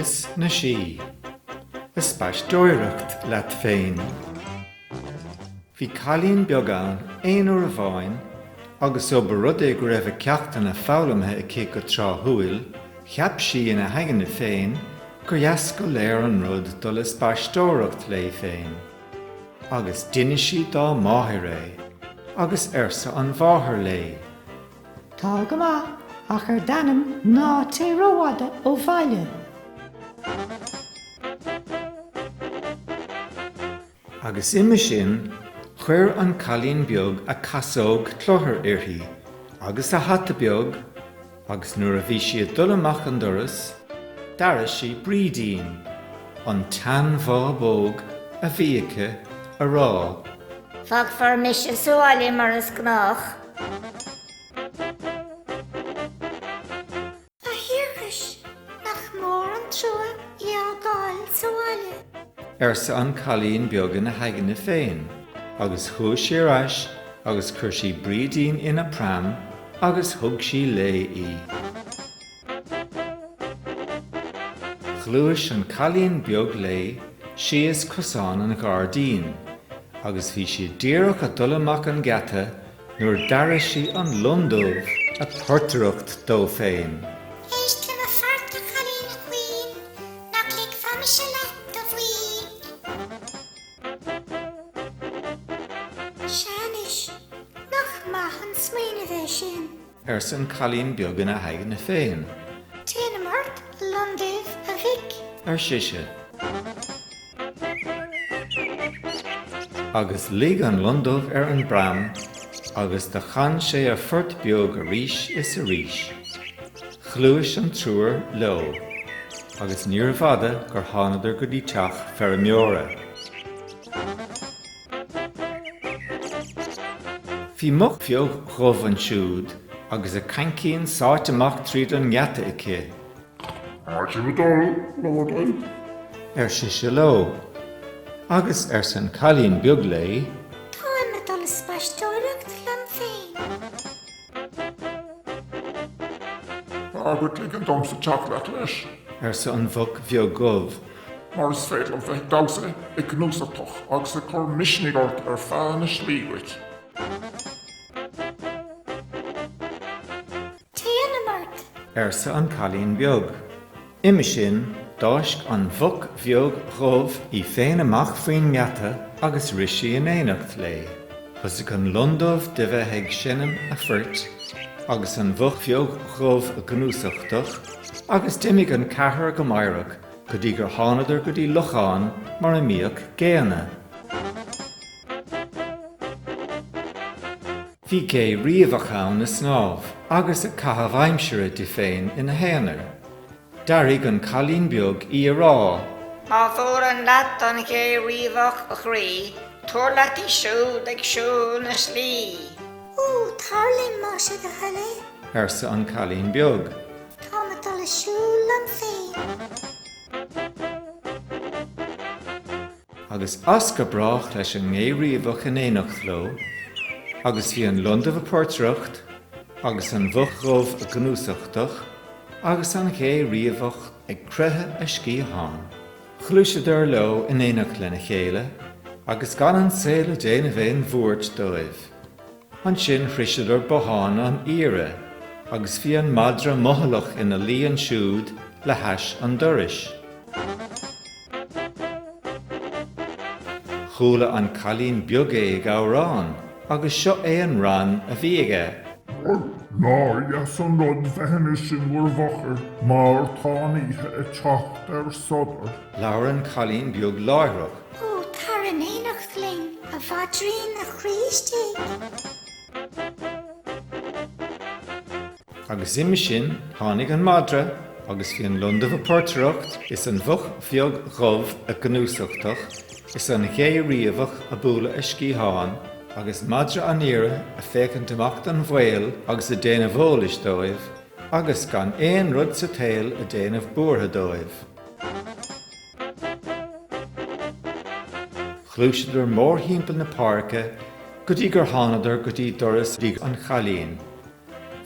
Is na sí. Spaisteoireacht leat féin. Bhí cailín beag ann aon uair a bháin, agus ó ba rud é go raibh ceachtainna fálamthe i cé go trá thuail, cheap sí ina hagana féin, gur dheas go léir an rud dul is spaisteoireacht lé féin. Agus duine sí dá máthair é, agus airsa an bmháthair lé. Tá go maith ach ar danam ná téróide ó bhaile. Agus imime sin, chuir an cailín beag a casóg clothair uirthi, agus a hata beag, agus nuair a bhí siad dul amach an doras, dara sí brídín, an tean bhá bóg a bhíocha a rá. Fag for mis a Scéal mar is gnách. A hiris nach mór an trua I a gáil Scéal. Airsa an cailín beag ina hagana féin, agus chuaigh sé ar ais, agus chuir sí brídín ina pram, agus thug sí lé í. Chluais an cailín beag lé, síos cosán an gáardín, agus bhí si díreach a dul amach an gceata nuair dara sí an lundómh a portaireacht dó féin. Éist le fart a cailín a cuin, nach lig famis a leat a bhuiin. Seanis, nach maith an smaoine bheith sin. Airsa an cailín beag ina hagana féin, Téana mart londibh a bhic. ar siise. Agus lí an lundómh ar an bram, agus de chan sé a fort beag a ríis is a ríis. Chluais an trúr leo, agus níor fhada gur tháinig go dtí teach fear meora. Bhí muc beag chomh an siúd, agus a cainceann sáit amach tríd an gceata aici. Ar siise leo, agus ar san cailín beag lé, Táim a dul is spaisteoireacht lam féin. Agad lig an domsa teach leis. ar sa an bhuc beag gobh. Mar is féidir an bheith dása I gnúsachtoch agus a chur misnigart ar fáin a slíhuiit. Téana mart. Ar sa an cailín beag. Imime sin, dáisc an bhuc beag gobh I féin amach faoin gceata agus risí in éineacht lé. Thus an lundómh de bheith ag sinnam a fuirt, agus an bhuc beag gobh a gnúsachtoch, agus dimigh an cethar go maireach, go dtí gur tháinig go dtí lucháin mar a míoch géana. Bhí cé riamhachán na snámh, agus a caithfh aimseire de féin ina héanaar. Dairigh an cailín beag I a rá, Má fór an leat an ché riomhach a chrí, tuair leat I siúd ag siú na slí. Ú, tarlín má se go heile. ar sa an cailín beag. Tá a dul is siúil lam féin. Agus asca brach leis an ngéiríomhach in éineacht leo, agus bhí an lundamh a portaireacht, agus an bhuc gobh a gnúsachtoch, agus an ngéiríomhach ag crutha a scíthán. Chluaise ar leo in éineacht lena chéile, agus gan an Scéal déanamh éon bhuairt dóibh. An sin chriseadar boháin an ire, agus bhí an madra mothallach ina lí an siúd le heis an doris. Chúla an cailín beag é ag árán, agus seo é an ran a bhí aige. Ná yes an rud bheithna sin bhfuair bhachair mar táníthe I teacht ar sodar. Leabhar an cailín beag láithreach, Ú, tar an éanacht ling a bhadrín a chríistí. agus imime sin tháinig an madra, agus bhí an lundamh a portaireacht is an bhuc beag gobh a gnúsachtoch, is an géiríomhach a bula a scíthán, agus madra an ire a fécinn amach an bhfuil agus a déanamh bhólis dóibh, agus gan éon rud sa tail a déanamh buartha dóibh. Chluaiseadar mór hímpel na páirce, go dtí gur tháinig go dtí doras rí an cailín.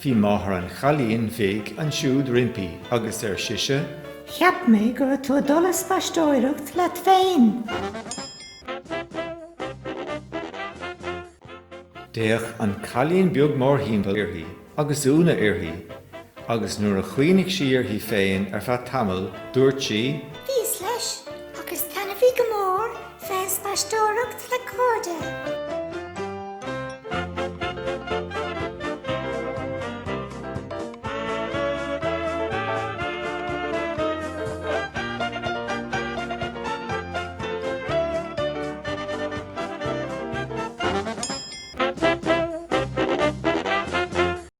Bhí máthair an chalíonn bhéig an siúd rimpi agus ar siise, Cheap mé gur tú dul spaisteoireacht le féin. Déach an chalíonn beag mór hímpel irthaí, agus úna irthaí, agus nuair a chuoinnig sí irthaí féin ar feadh tamil, dúirt sí, Bhís leis, agus tanna bhí go mór, fés spaisteoireacht le cóide.